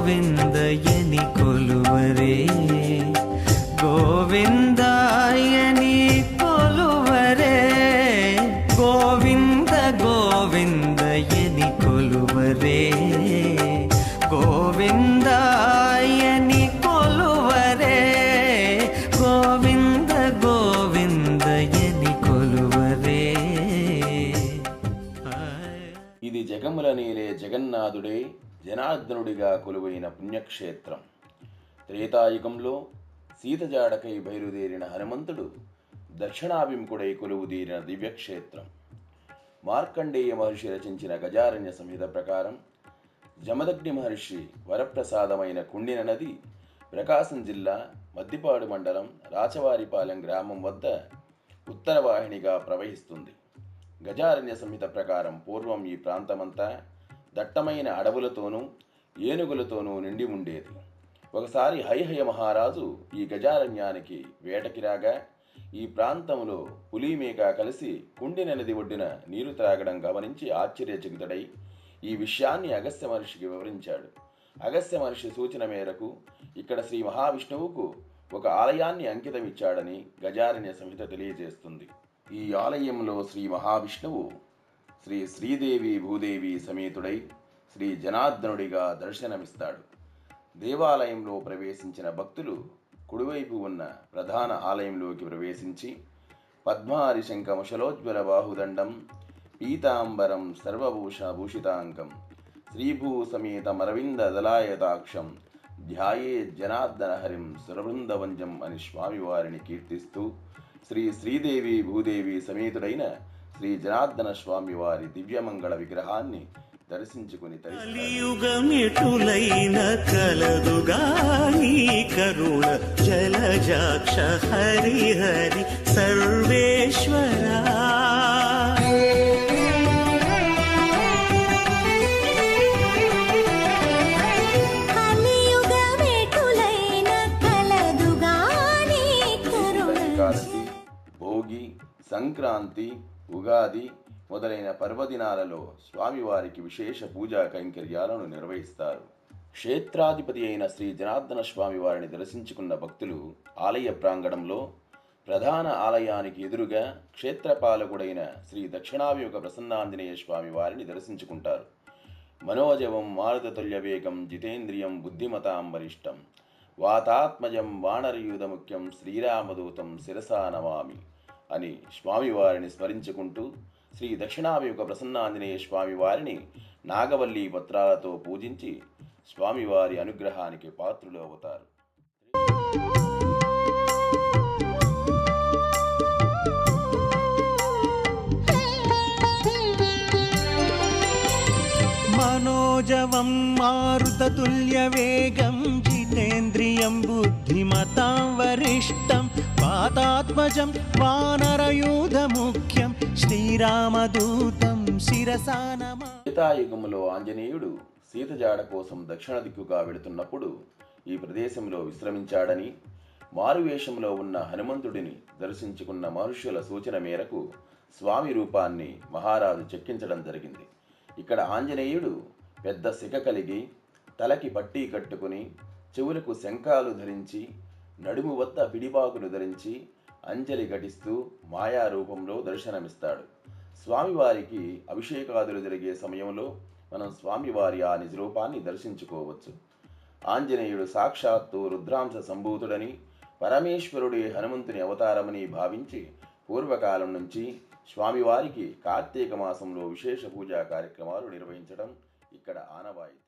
ಗೋವಿಂದಯನಿ ಕೊಲುವರೇ ಗೋವಿಂದಾಯನಿ ಕೊಲುವರೇ ಗೋವಿಂದ ಗೋವಿಂದಯನಿ ಕೊಲುವರೇ ಗೋವಿಂದಾಯನಿ ಕೊಲುವರೇ ಗೋವಿಂದ ಗೋವಿಂದಯని కొలువరే. ఇది జగముల నేలే జగన్నాథుడే జనార్దనుడిగా కొలువైన పుణ్యక్షేత్రం. త్రేతాయుగంలో సీతజాడకై బయలుదేరిన హనుమంతుడు దక్షిణాభిముఖుడై కొలువుదీరిన దివ్యక్షేత్రం. మార్కండేయ మహర్షి రచించిన గజారణ్య సంహిత ప్రకారం జమదగ్ని మహర్షి వరప్రసాదమైన కుండిన నది ప్రకాశం జిల్లా మద్దిపాడు మండలం రాచవారిపాలెం గ్రామం వద్ద ఉత్తరవాహినిగా ప్రవహిస్తుంది. గజారణ్య సంహిత ప్రకారం పూర్వం ఈ ప్రాంతమంతా దట్టమైన అడవులతోనూ ఏనుగులతోనూ నిండి ఉండేది. ఒకసారి హైహయ మహారాజు ఈ గజారణ్యానికి వేటకి రాగా ఈ ప్రాంతంలో పులిమేక కలిసి కుండిన నది ఒడ్డున నీరు త్రాగడం గమనించి ఆశ్చర్యచకితుడై ఈ విషయాన్ని అగస్త్య మహర్షికి వివరించాడు. అగస్త్య మహర్షి సూచన మేరకు ఇక్కడ శ్రీ మహావిష్ణువుకు ఒక ఆలయాన్ని అంకితమిచ్చాడని గజారణ్య సంహిత తెలియజేస్తుంది. ఈ ఆలయంలో శ్రీ మహావిష్ణువు శ్రీ శ్రీదేవి భూదేవి సమేతుడై శ్రీ జనార్దనుడిగా దర్శనమిస్తాడు. దేవాలయంలో ప్రవేశించిన భక్తులు కుడివైపు ఉన్న ప్రధాన ఆలయంలోకి ప్రవేశించి పద్మారిశంకమశలోజ్వల బాహుదండం పీతాంబరం సర్వభూషభూషితాంగం శ్రీభూ సమేతమరవింద దళాయతాక్షం ధ్యాయే జనార్దన హరిం సురబృందవంజం అని స్వామివారిని కీర్తిస్తూ శ్రీ శ్రీదేవి భూదేవి సమేతుడైన శ్రీ జనార్దన స్వామివారి దివ్యమంగళ విగ్రహాన్ని దర్శించుకుని కలియుగమిటులైన కలదుగా నీ కరుణ జలజాక్ష హరి హరి సర్వేశ్వరా. భోగి, సంక్రాంతి, ఉగాది మొదలైన పర్వదినాలలో స్వామివారికి విశేష పూజా కైంకర్యాలను నిర్వహిస్తారు. క్షేత్రాధిపతి అయిన శ్రీ జనార్దన స్వామి వారిని దర్శించుకున్న భక్తులు ఆలయ ప్రాంగణంలో ప్రధాన ఆలయానికి ఎదురుగా క్షేత్రపాలకుడైన శ్రీ దక్షిణాభిముఖ ప్రసన్నాంజనేయ స్వామి వారిని దర్శించుకుంటారు. మనోజవం మారుతతుల్య వేగం జితేంద్రియం బుద్ధిమతాం వరిష్టం వాతాత్మజం వానరయూధముఖ్యం శ్రీరామదూతం శిరసా నమామి అని స్వామివారిని స్మరించుకుంటూ శ్రీ దక్షిణాభిముఖ ప్రసన్నాంజనేయ స్వామి వారిని నాగవల్లి పత్రాలతో పూజించి స్వామివారి అనుగ్రహానికి పాత్రులు అవుతారు. మనోజవం మారుతతుల్య వేగం జితేంద్రియం బుద్ధిమతాం వరిష్టం వాతాత్మజం వానరయూధముఖ్యం శ్రీరామదూతం శిరసా నమామి. త్రేతాయుగములో ఆంజనేయుడు సీతజాడ కోసం దక్షిణ దిక్కుగా వెళుతున్నప్పుడు ఈ ప్రదేశంలో విశ్రమించాడని, మారువేషంలో ఉన్న హనుమంతుడిని దర్శించుకున్న మహర్షుల సూచన మేరకు స్వామి రూపాన్ని మహారాజు చెక్కించడం జరిగింది. ఇక్కడ ఆంజనేయుడు పెద్ద శిఖ కలిగి తలకి పట్టీ కట్టుకుని చెవులకు శంఖాలు ధరించి నడుము వద్ద పిడిబాకులు ధరించి అంజలి ఘటిస్తూ మాయారూపంలో దర్శనమిస్తాడు. స్వామివారికి అభిషేకాదులు జరిగే సమయంలో మనం స్వామివారి ఆ నిజరూపాన్ని దర్శించుకోవచ్చు. ఆంజనేయుడు సాక్షాత్తు రుద్రాంశ సంభూతుడని, పరమేశ్వరుడే హనుమంతుని అవతారమని భావించి పూర్వకాలం నుంచి స్వామివారికి కార్తీక మాసంలో విశేష పూజా కార్యక్రమాలు నిర్వహించడం ఇక్కడ ఆనవాయితీ.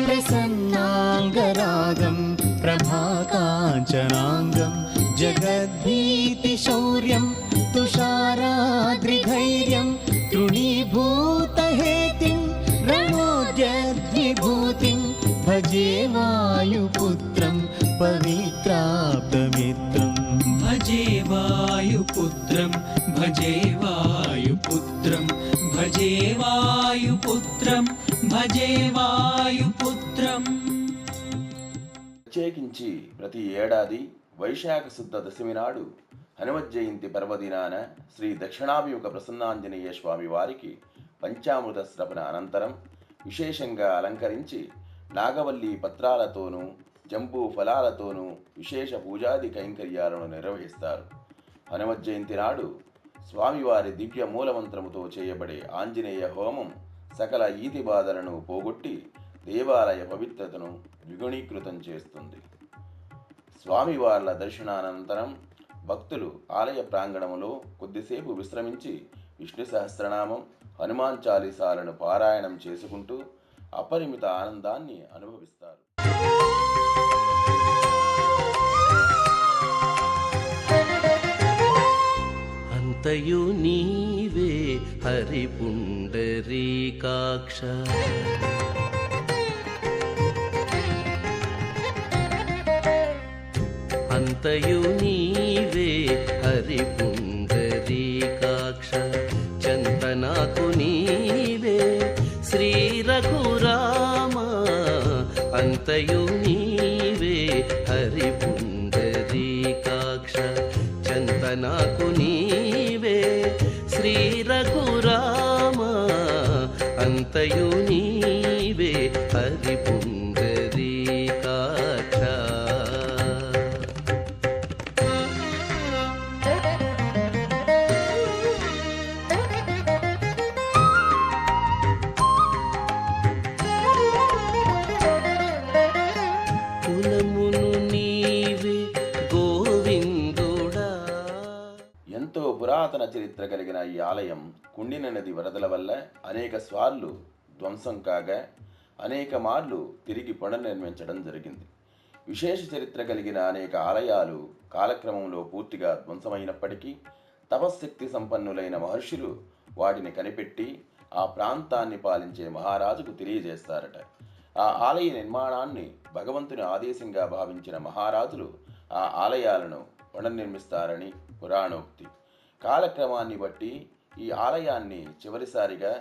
ప్రసన్నాంగరాగం ప్రభాకాంచనాంగం జగద్భీతి శౌర్యం తుషారాద్రిధైర్యం తృణీభూతహేతిం రణోద్యద్విభూతిం భజే వాయుపుత్రం పవిత్రాప్తమిత్రం భజే వాయుపుత్రం భజే వాయుపుత్రం భజే వాయుపుత్రం భజే వాయుపుత్రం. ప్రత్యేకించి ప్రతి ఏడాది వైశాఖ శుద్ధ దశమి నాడు హనుమత్ జయంతి పర్వదినాన శ్రీ దక్షిణాభిముఖ ప్రసన్నాంజనేయ స్వామి వారికి పంచామృత శ్రవణ అనంతరం విశేషంగా అలంకరించి నాగవల్లి పత్రాలతోనూ జంబూ ఫలాలతోనూ విశేష పూజాది కైంకర్యాలను నిర్వహిస్తారు. హనుమత్ జయంతి నాడు స్వామివారి దివ్య మూలమంత్రముతో చేయబడే ఆంజనేయ హోమం సకల ఈతి బాధలను పోగొట్టి దేవాలయ పవిత్రతను ద్విగుణీకృతం చేస్తుంది. స్వామివార్ల దర్శనానంతరం భక్తులు ఆలయ ప్రాంగణంలో కొద్దిసేపు విశ్రమించి విష్ణు సహస్రనామం, హనుమాన్ చాలీసాలను పారాయణం చేసుకుంటూ అపరిమిత ఆనందాన్ని అనుభవిస్తారు. అంతయు నీవే హరి పుండరీకాక్ష, అంతయు నీవే హరి పుండరీకాక్ష, చంతనాకు నీవే శ్రీ రఘురామ, అంతయు నీవే హరి పుండరీకాక్ష, చంతనాకు నీవే శ్రీ రఘురామ, అంతయు నీవే హరి పుండరీకాక్ష. ఎంతో పురాతన చరిత్ర కలిగిన ఈ ఆలయం కుండిన నది వరదల వల్ల అనేక సార్లు ధ్వంసం కాగా అనేక మార్లు తిరిగి పునర్నిర్మించడం జరిగింది. విశేష చరిత్ర కలిగిన అనేక ఆలయాలు కాలక్రమంలో పూర్తిగా ధ్వంసమైనప్పటికీ తపశ్శక్తి సంపన్నులైన మహర్షులు వాటిని కనిపెట్టి ఆ ప్రాంతాన్ని పాలించే మహారాజుకు తెలియజేస్తారట. ఆ ఆలయ నిర్మాణాన్ని భగవంతుని ఆదేశంగా భావించిన మహారాజులు ఆ ఆలయాలను పునర్నిర్మిస్తారని పురాణోక్తి. కాలక్రమాన్ని బట్టి ఈ ఆలయాన్ని చివరిసారిగా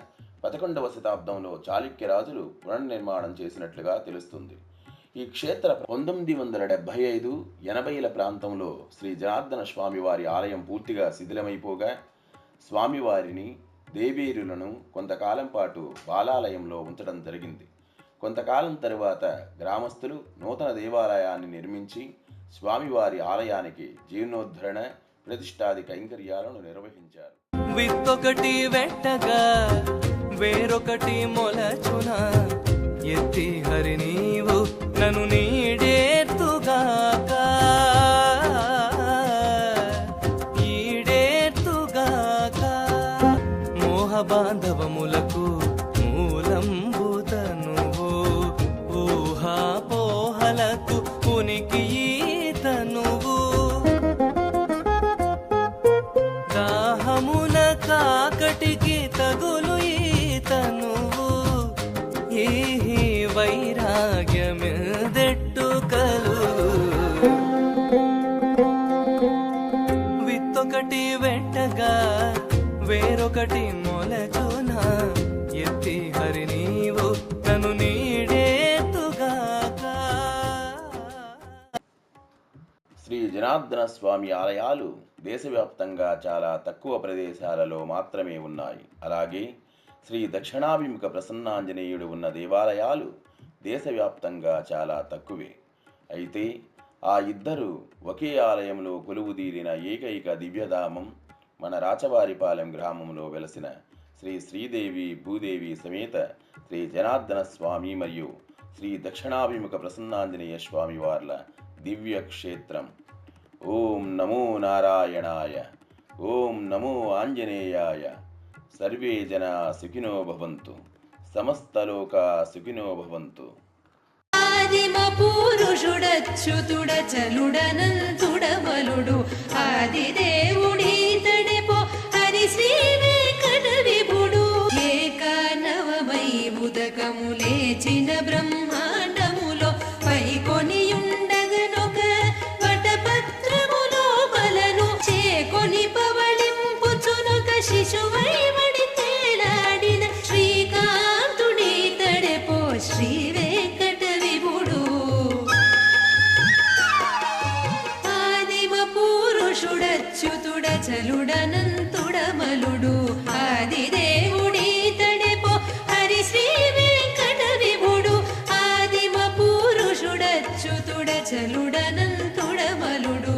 11వ శతాబ్దంలో చాళుక్య రాజులు పునర్నిర్మాణం చేసినట్లుగా తెలుస్తుంది. ఈ క్షేత్ర 1975-80ల ప్రాంతంలో శ్రీ జనార్దన స్వామివారి ఆలయం పూర్తిగా శిథిలమైపోగా స్వామివారిని, దేవేరులను కొంతకాలం పాటు బాలాలయంలో ఉంచడం జరిగింది. కొంతకాలం తరువాత గ్రామస్తులు నూతన దేవాలయాన్ని నిర్మించి స్వామివారి ఆలయానికి జీర్ణోద్ధరణ, ప్రతిష్టాది కైంకర్యాలను నిర్వహించారు. విత్తొకటి వెట్టగా వేరొకటి మొలచున, ఎత్తి హరి నీవు నన్ను నీడేతుగాక, ఈడేతుగాక. మోహ బాంధవములకు మూలంబుత నువ్వు, ఊహాపోహలకు ఉనికి ఈతనువు. దాహమున కాకటికి తగులు ఈతనువు, ఈ వైరాగ్యమిదెట్టు కలుగు. విత్తొకటి వెట్టగా వేరొకటి మొలచున, ఎత్తి హరి నీవు నన్ను నీడేతుగాక. శ్రీ జనార్దన స్వామి ఆలయాలు దేశవ్యాప్తంగా చాలా తక్కువ ప్రదేశాలలో మాత్రమే ఉన్నాయి. అలాగే శ్రీ దక్షిణాభిముఖ ప్రసన్నాంజనేయుడు ఉన్న దేవాలయాలు దేశవ్యాప్తంగా చాలా తక్కువే. అయితే ఆ ఇద్దరు ఒకే ఆలయంలో కొలువుదీరిన ఏకైక దివ్యధామం మన రాచవారిపాలెం గ్రామంలో వెలసిన శ్రీ శ్రీదేవి భూదేవి సమేత శ్రీ జనార్దన స్వామి మరియు శ్రీ దక్షిణాభిముఖ ప్రసన్నాంజనేయ స్వామి వార్ల దివ్య క్షేత్రం. ఓం నమో నారాయణాయ, ఓం నమో ఆంజనేయాయ. సర్వే జనా సుఖినో భవంతు, సమస్తలోకా సుఖినో భవంతు. ఆదిమ పురుషుడచ్యుతుడచలుడనంతుడమలుడు, ఆదిదేవుడీతడెపో హరి శ్రీ వెంకట విభుడు. ఏకానవమై ఉదకము లేచిన బ్రహ్మాండములో పైకొనియుండగనొక వటపత్రములో బలను చేకొని పవళింపుచునొక శిశువై వడి తేలాడిన శ్రీకాంతుడీతడెపో శ్రీ వెంకట విభుడు. ఆదిమ పురుషుడచ్యుతుడచలుడనంతుడమలుడు, ఆదిదేవుడీతడెపో హరి శ్రీ వెంకట చలుడనంతుడమలుడు